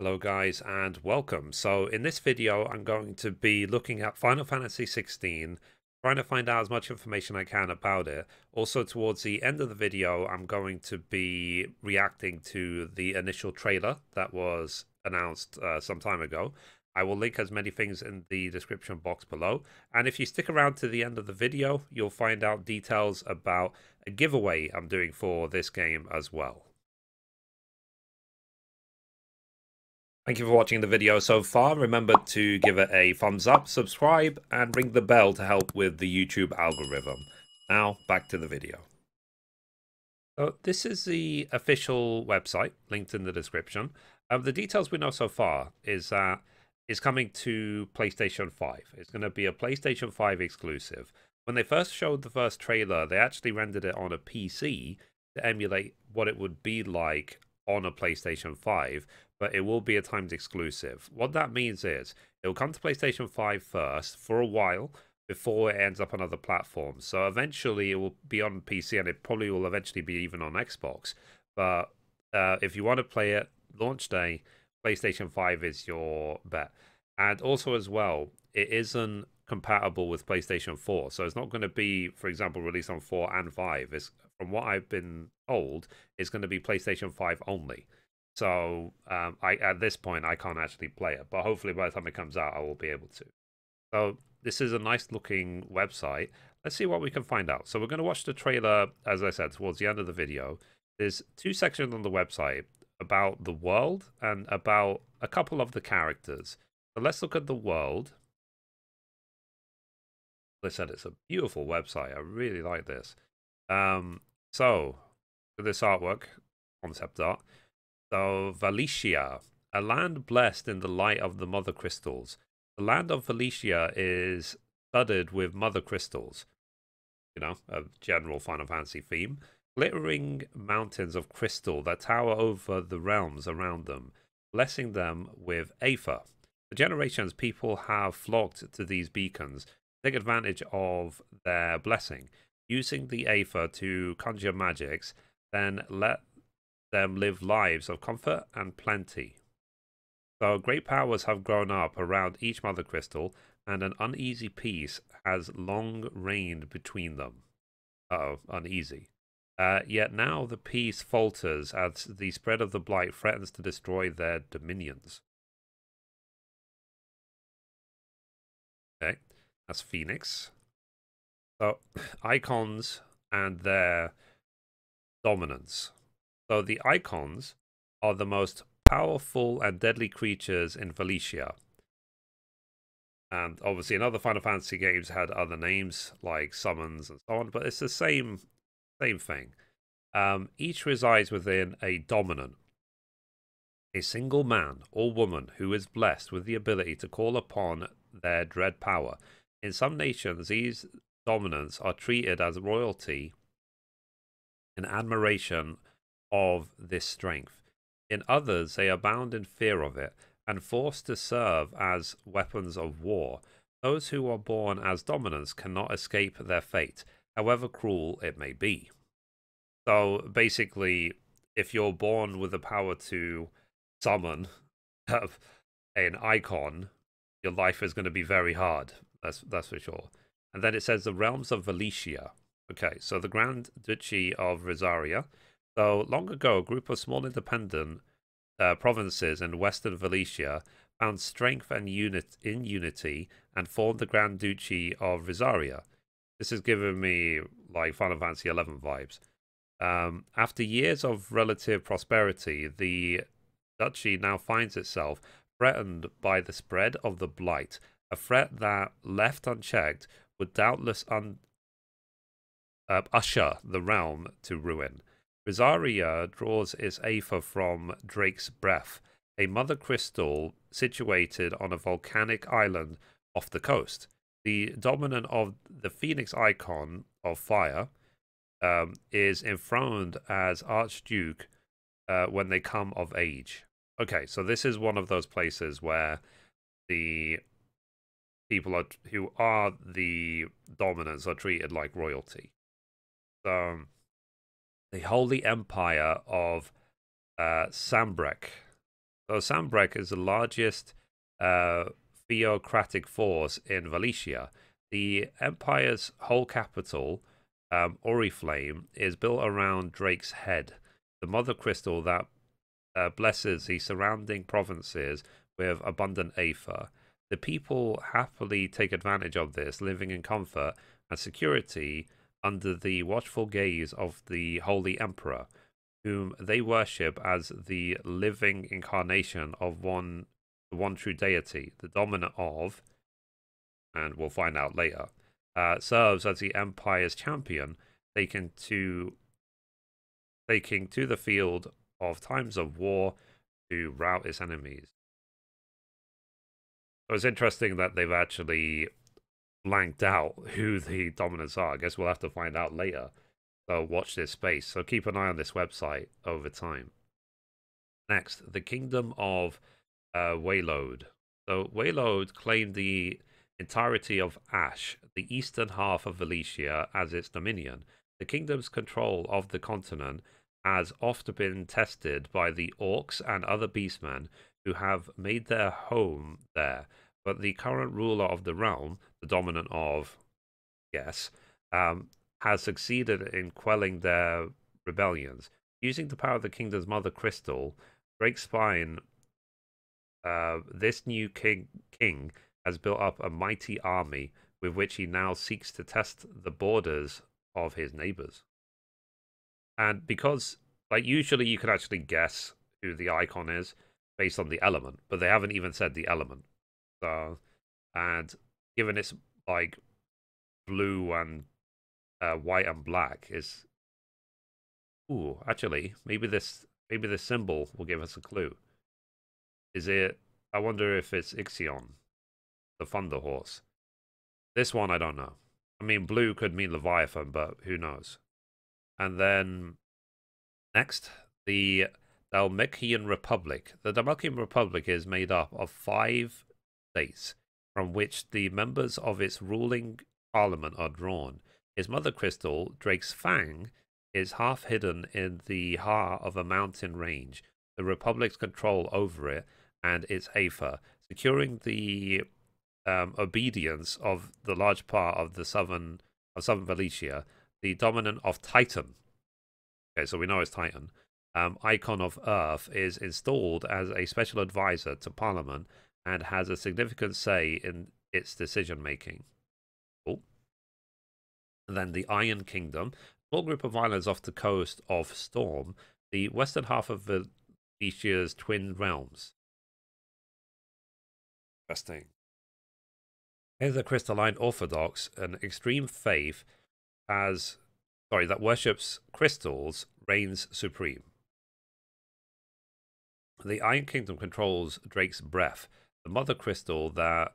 Hello guys and welcome. So in this video I'm going to be looking at Final Fantasy XVI, trying to find out as much information I can about it. Also towards the end of the video I'm going to be reacting to the initial trailer that was announced some time ago. I will link as many things in the description box below, and if you stick around to the end of the video you'll find out details about a giveaway I'm doing for this game as well. Thank you for watching the video so far. Remember to give it a thumbs up, subscribe, and ring the bell to help with the YouTube algorithm. Now, back to the video. So this is the official website, linked in the description. The details we know so far is that it's coming to PlayStation 5. It's going to be a PlayStation 5 exclusive. When they first showed the first trailer, they actually rendered it on a PC to emulate what it would be like on a PlayStation 5, but it will be a timed exclusive. What that means is it will come to PlayStation 5 first for a while before it ends up on other platforms. So eventually it will be on PC, and it probably will eventually be even on Xbox. But if you want to play it, launch day, PlayStation 5 is your bet. And also as well, it isn't compatible with PlayStation 4. So it's not going to be, for example, released on 4 and 5. It's, from what I've been told, it's going to be PlayStation 5 only. So at this point, I can't actually play it. But hopefully by the time it comes out, I will be able to. So this is a nice looking website. Let's see what we can find out. So we're going to watch the trailer, as I said, towards the end of the video. There's two sections on the website about the world and about a couple of the characters. So let's look at the world. As I said, it's a beautiful website. I really like this. So this artwork, concept art. So Valicia, a land blessed in the light of the mother crystals. The land of Valicia is studded with mother crystals. You know, a general Final Fantasy theme. Glittering mountains of crystal that tower over the realms around them, blessing them with Aether. For generations, people have flocked to these beacons, take advantage of their blessing, using the Aether to conjure magics, then let them live lives of comfort and plenty. So great powers have grown up around each mother crystal, and an uneasy peace has long reigned between them. Uneasy. Yet now the peace falters as the spread of the blight threatens to destroy their dominions. Okay, that's Phoenix. So, icons and their dominance. So the icons are the most powerful and deadly creatures in Valicia. And obviously in other Final Fantasy games had other names like summons and so on, but it's the same thing. Each resides within a dominant, a single man or woman who is blessed with the ability to call upon their dread power. In some nations, these dominants are treated as royalty in admiration of this strength. In others, they are bound in fear of it and forced to serve as weapons of war. Those who are born as dominants cannot escape their fate, however cruel it may be. So basically, if you're born with the power to summon an icon, your life is going to be very hard. That's for sure. And then it says the realms of Valicia. Okay, so the Grand Duchy of Rosaria. So long ago, a group of small independent provinces in western Valicia found strength and unity and formed the Grand Duchy of Rosaria. This is giving me like Final Fantasy XI vibes. After years of relative prosperity, the duchy now finds itself threatened by the spread of the blight, a threat that, left unchecked, would doubtless usher the realm to ruin. Rosaria draws its Aether from Drake's Breath, a mother crystal situated on a volcanic island off the coast. The dominant of the Phoenix icon of fire is enthroned as Archduke when they come of age. Okay, so this is one of those places where the people who are the dominants are treated like royalty. So the Holy Empire of Sambrek. So Sanbreque is the largest theocratic force in Valencia. The Empire's whole capital, Oriflame, is built around Drake's head, the mother crystal that blesses the surrounding provinces with abundant aether. The people happily take advantage of this, living in comfort and security under the watchful gaze of the Holy Emperor, whom they worship as the living incarnation of the one true deity, the dominant of, and we'll find out later, serves as the Empire's champion, taking to the field of times of war to rout its enemies. So it's interesting that they've actually blanked out who the dominants are. I guess we'll have to find out later. So watch this space. So keep an eye on this website over time. Next, the Kingdom of Waylode. So Waylode claimed the entirety of Ash, the eastern half of Valencia, as its dominion. The kingdom's control of the continent has often been tested by the orcs and other beastmen who have made their home there, but the current ruler of the realm, the dominant of, yes, has succeeded in quelling their rebellions. Using the power of the kingdom's mother crystal, Drake's spine, this new king has built up a mighty army with which he now seeks to test the borders of his neighbors. And because, like, usually you could actually guess who the icon is based on the element, but they haven't even said the element. So, and given it's like blue and white and black, is actually maybe this symbol will give us a clue. Is it? I wonder if it's Ixion, the Thunder Horse. This one I don't know. I mean, blue could mean Leviathan, but who knows? And then next, the Dalmatian Republic. The Dalmatian Republic is made up of 5 states, from which the members of its ruling parliament are drawn. Its mother crystal, Drake's Fang, is half hidden in the heart of a mountain range. The Republic's control over it and its aether, securing the obedience of the large part of the southern Valencia, the dominant of Titan. Okay, so we know it's Titan. Icon of Earth is installed as a special advisor to Parliament and has a significant say in its decision making. Cool. And then the Iron Kingdom, a small group of islands off the coast of Storm, the western half of Valecia's twin realms. Interesting. Here's a crystalline orthodox, an extreme faith that worships crystals, reigns supreme. The Iron Kingdom controls Drake's breath, the mother crystal that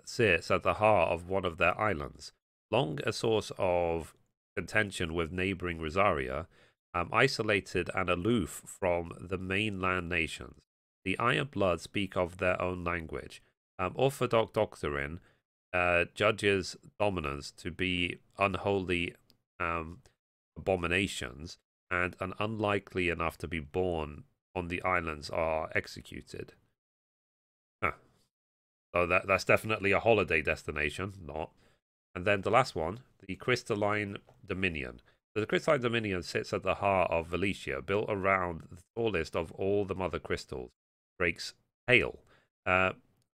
sits at the heart of one of their islands. Long a source of contention with neighboring Rosaria, isolated and aloof from the mainland nations. The Iron Blood speak of their own language. Orthodox doctrine judges dominance to be unholy abominations and unlikely enough to be born on the islands are executed. So that's definitely a holiday destination, not. And then the last one, the Crystalline Dominion. So the Crystalline Dominion sits at the heart of Valencia, built around the tallest of all the mother crystals, Drake's Tail.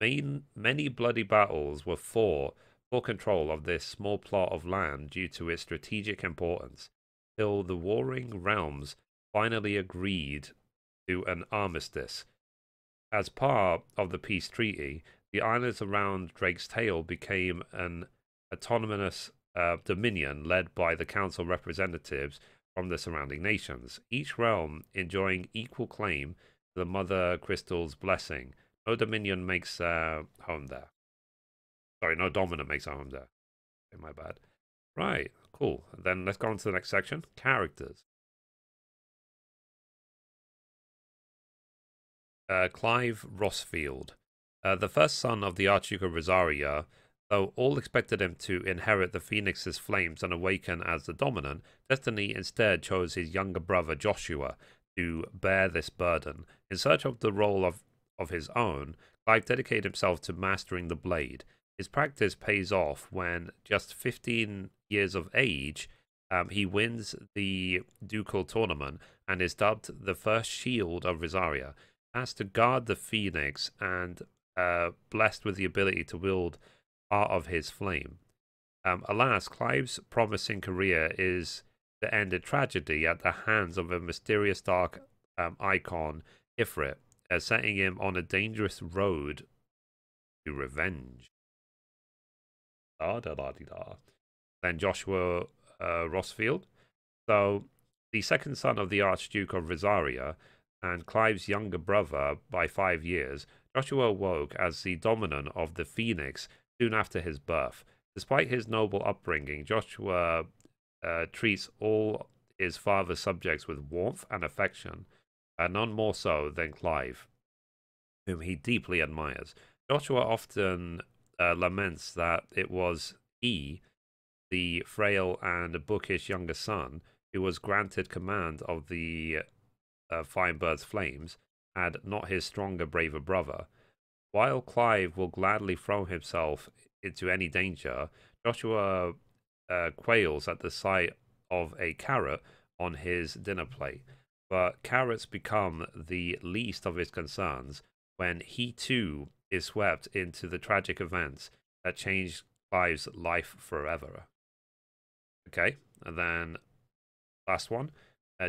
Many bloody battles were fought for control of this small plot of land due to its strategic importance, till the warring realms finally agreed to an armistice. As part of the peace treaty, the islands around Drake's Tail became an autonomous dominion led by the council representatives from the surrounding nations, each realm enjoying equal claim to the Mother Crystal's blessing. No dominion makes home there. Sorry, no dominant makes a home there. Okay, my bad. Right, cool. Then let's go on to the next section. Characters. Clive Rossfield. The first son of the Archduke of Rosaria, though all expected him to inherit the Phoenix's flames and awaken as the dominant, destiny instead chose his younger brother Joshua to bear this burden. In search of the role of of his own, Clive dedicated himself to mastering the blade. His practice pays off when, just 15 years of age, he wins the ducal tournament and is dubbed the first shield of Rosaria. Has to guard the phoenix and blessed with the ability to wield part of his flame. Alas, Clive's promising career is to end in tragedy at the hands of a mysterious dark icon, Mithrie, setting him on a dangerous road to revenge. Then Joshua Rossfield. So, the second son of the Archduke of Rosaria and Clive's younger brother by 5 years, Joshua awoke as the dominant of the Phoenix soon after his birth. Despite his noble upbringing, Joshua treats all his father's subjects with warmth and affection, none more so than Clive, whom he deeply admires. Joshua often laments that it was he, the frail and bookish younger son, who was granted command of the Fine Bird's flames, and not his stronger, braver brother. While Clive will gladly throw himself into any danger, Joshua quails at the sight of a carrot on his dinner plate. But carrots become the least of his concerns when he too is swept into the tragic events that changed Clive's life forever. Okay, and then last one,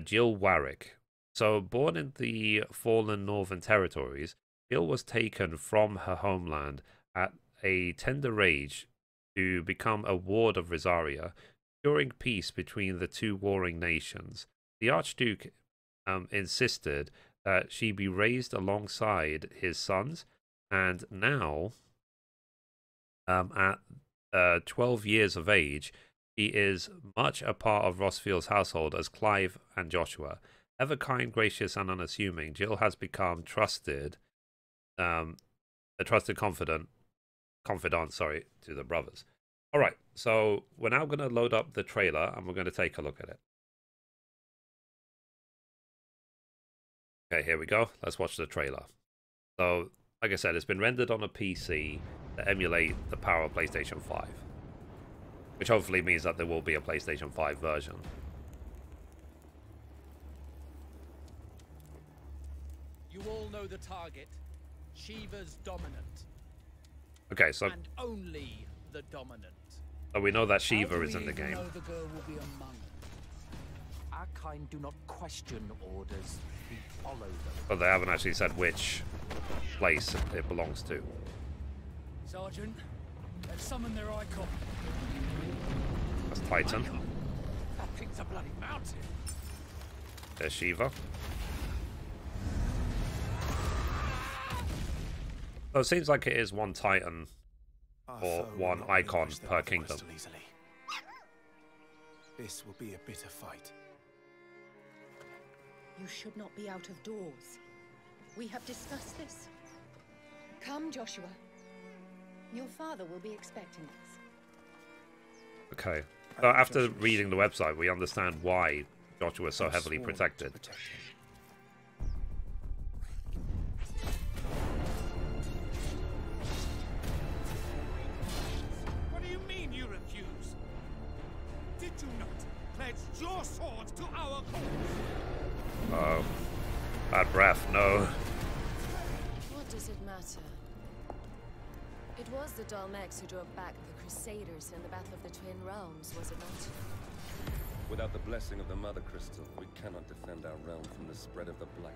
Jill Warwick. So, born in the fallen Northern Territories, Jill was taken from her homeland at a tender age to become a ward of Rosaria, ensuring peace between the two warring nations. The Archduke insisted that she be raised alongside his sons, and now, at 12 years of age, she is much a part of Rossfield's household as Clive and Joshua. Ever kind, gracious, and unassuming, Jill has become a trusted confidant, to the brothers. All right, so we're now going to load up the trailer and we're going to take a look at it. Okay, here we go. Let's watch the trailer. So, like I said, it's been rendered on a PC to emulate the power of PlayStation 5, which hopefully means that there will be a PlayStation 5 version. You all know the target. Shiva's dominant. Okay, so and only the dominant. So we know that Shiva is in the game. Know the girl will be among them? Our kind do not question orders, we follow them. But they haven't actually said which place it belongs to. Sergeant, let's summon their icon. That's Titan. That thing's a bloody mountain. There's Shiva. So it seems like it is one Titan or one icon per kingdom. This will be a bitter fight. You should not be out of doors. We have discussed this. Come, Joshua. Your father will be expecting us. Okay. So after reading the website, we understand why Joshua is so heavily protected. What do you mean you refuse? Did you not pledge your sword to our cause? Oh. Bad breath, no. What does it matter? It was the Dalmex who drove back the Crusaders in the Battle of the Twin Realms, was it not? Without the blessing of the Mother Crystal, we cannot defend our realm from the spread of the Blight.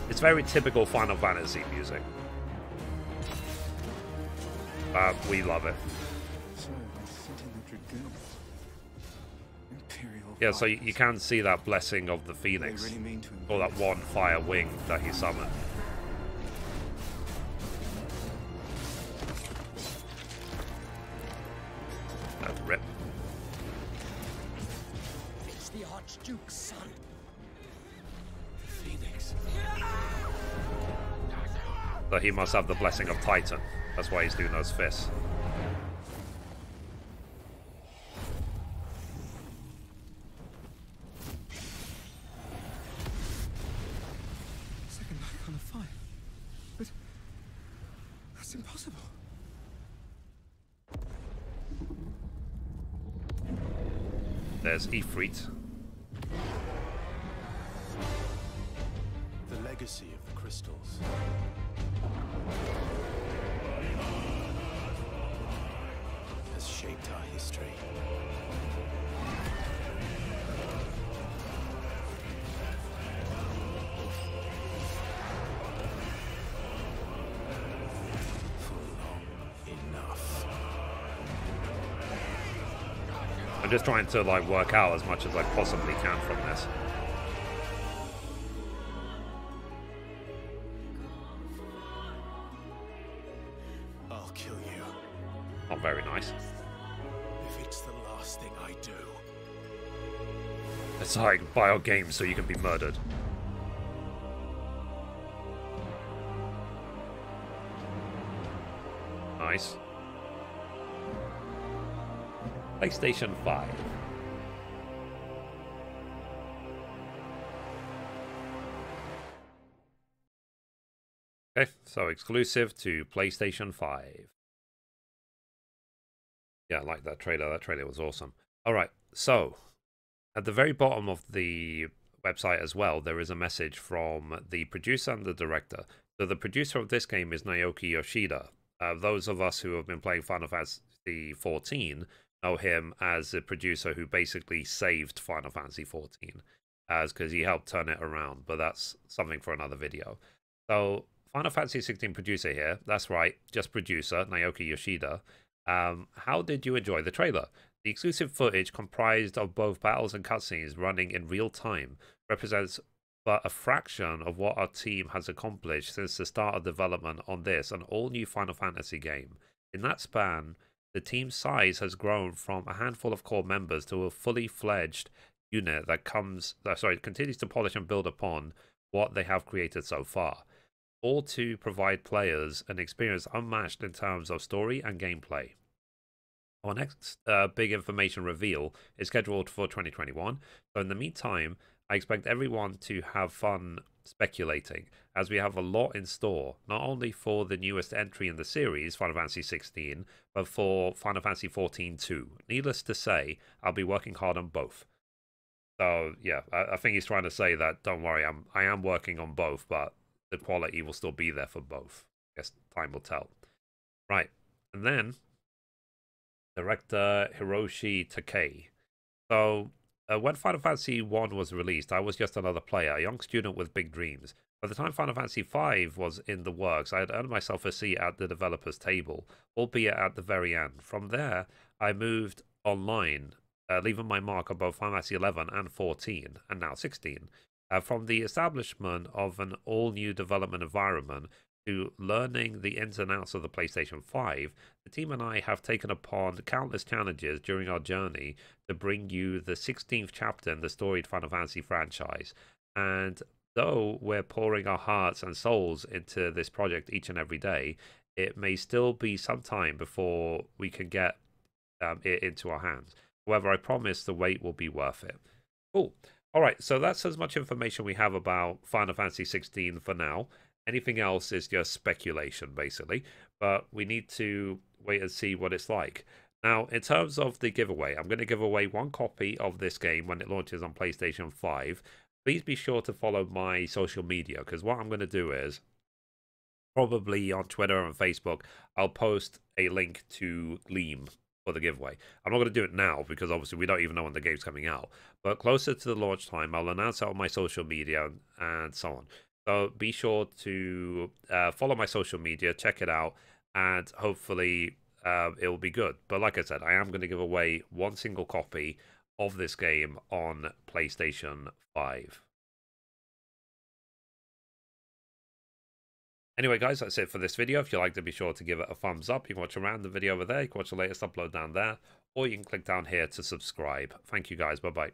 It's very typical Final Fantasy music. We love it. Yeah, so you can see that blessing of the Phoenix, or that one fire wing that he summoned. That's rip. It's the Archduke's son. Phoenix. So he must have the blessing of Titan. That's why he's doing those fists. there's Ifrit. The legacy of the crystals. Has shaped our history. For long enough. I'm just trying to like work out as much as I possibly can from this. I'll kill you. Not very nice. If it's the last thing I do. It's like buy our game so you can be murdered. Nice. PlayStation 5. Okay, so exclusive to PlayStation 5. Yeah, I like that trailer. That trailer was awesome. Alright, so at the very bottom of the website as well, there is a message from the producer and the director. So the producer of this game is Naoki Yoshida. Those of us who have been playing Final Fantasy XIV know him as the producer who basically saved Final Fantasy XIV, because he helped turn it around, but that's something for another video. So Final Fantasy XVI producer here, that's right, just producer, Naoki Yoshida. How did you enjoy the trailer? The exclusive footage, comprised of both battles and cutscenes running in real time, represents but a fraction of what our team has accomplished since the start of development on this, an all-new Final Fantasy game. In that span, the team's size has grown from a handful of core members to a fully fledged unit that continues to polish and build upon what they have created so far, all to provide players an experience unmatched in terms of story and gameplay. Our next big information reveal is scheduled for 2021, so in the meantime, I expect everyone to have fun speculating, as we have a lot in store, not only for the newest entry in the series, Final Fantasy XVI, but for Final Fantasy XIV too. Needless to say, I'll be working hard on both. So yeah, I think he's trying to say that, don't worry, I am working on both, but the quality will still be there for both. I guess time will tell. Right, and then director Hiroshi Takei. So when Final Fantasy I was released, I was just another player, a young student with big dreams. By the time Final Fantasy V was in the works, I had earned myself a seat at the developer's table, albeit at the very end. From there, I moved online, leaving my mark on both Final Fantasy XI and 14, and now 16. From the establishment of an all-new development environment to learning the ins and outs of the PlayStation 5, the team and I have taken upon countless challenges during our journey to bring you the 16th chapter in the storied Final Fantasy franchise. And though we're pouring our hearts and souls into this project each and every day, it may still be some time before we can get it into our hands. However, I promise the wait will be worth it. Cool. All right, so that's as much information we have about Final Fantasy XVI for now. Anything else is just speculation, basically. But we need to wait and see what it's like. Now, in terms of the giveaway, I'm going to give away one copy of this game when it launches on PlayStation 5. Please be sure to follow my social media, because what I'm going to do is, probably on Twitter and Facebook, I'll post a link to Gleam for the giveaway. I'm not going to do it now because obviously we don't even know when the game's coming out. But closer to the launch time, I'll announce it on my social media and so on. So be sure to follow my social media, check it out, and hopefully it will be good. But like I said, I am going to give away one single copy of this game on PlayStation 5. Anyway, guys, that's it for this video. If you liked it, be sure to give it a thumbs up. You can watch a random video over there. You can watch the latest upload down there. Or you can click down here to subscribe. Thank you, guys. Bye-bye.